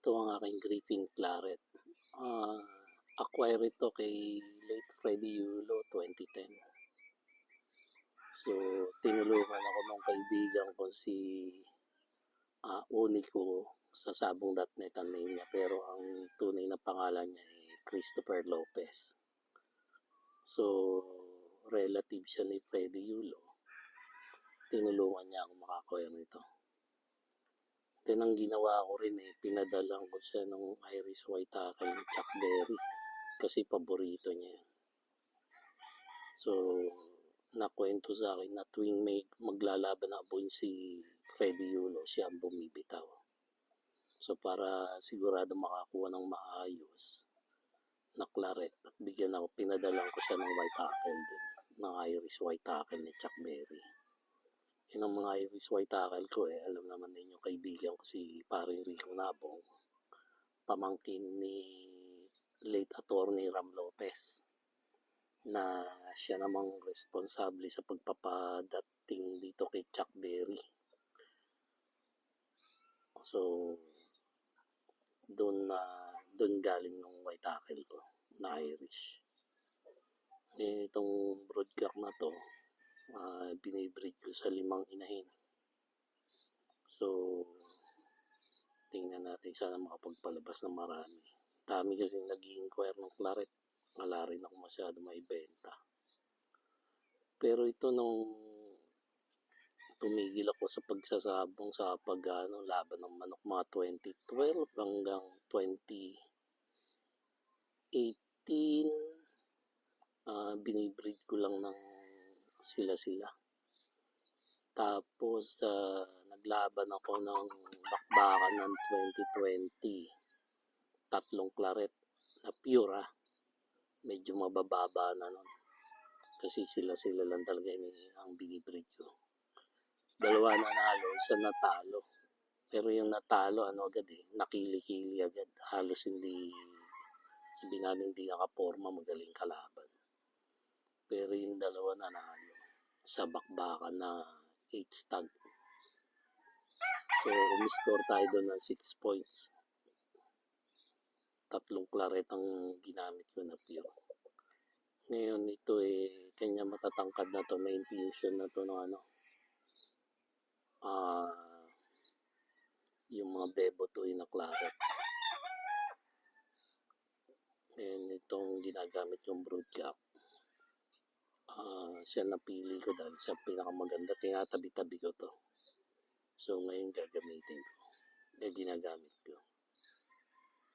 Ito ang aking Griffin Claret. Ah, Acquire ito kay late Freddy Yulo 2010. So, tinulungan ako ng kaibigan ko si Unico sa sabong.net ang name niya. Pero ang tunay na pangalan niya ay Christopher Lopez. So, relative siya ni Freddy Yulo. Tinulungan niya ako makakuha nito. Then ang ginawa ko rin pinadalang ko siya ng Irish White Tackle ni Chuck Berry kasi paborito niya yan. So, nakwento sa akin na tuwing may maglalaban na buwin si Freddy Yulo, siya ang bumibitaw. So, para sigurado makakuha ng maayos na claret at bigyan ako, pinadalang ko siya ng White Tackle din, ng Irish White Tackle ni Chuck Berry. Yun ang mga Irish White Tackle ko alam naman din yung kaibigan ko si paring Rico Nabong, pamangkin ni late attorney Ram Lopez, na siya namang responsable sa pagpapadating dito kay Chuck Berry. So, doon galing ng White Tackle ko na Irish. Itong broodcock na to, binibreed ko sa 5 inahin. So, tingnan natin sana makapagpalabas ng marami. Dami kasi nag-i-inquire ng claret. Wala rin ako masyado maibenta. Pero ito nung tumigil ako sa pagsasabong sa laban ng manok mga 2012 hanggang 2018, binibreed ko lang ng sila. Tapos, naglaban ako ng bakbakan ng 2020. 3 claret na pure medyo mabababa na nun. Kasi sila lang talaga ang binibreed ko. 2 nanalo, 1 natalo. Pero yung natalo, agad nakili-kili agad. Halos hindi, sabihin natin hindi nakaporma, magaling kalaban. Pero yung 2 nanalo sa bakbakan na 8 stag. So, umiscore tayo doon ng 6 points. 3 claret ang ginamit ko na pure. Ngayon, ito kanya matatangkad na to, may infusion na to ng yung mga bebo to na claret. And itong ginagamit yung broodcock. Siya napili ko dahil siya pinakamaganda. Tinatabi-tabi ko to. So, ngayon gagamitin ko. Ginagamit ko.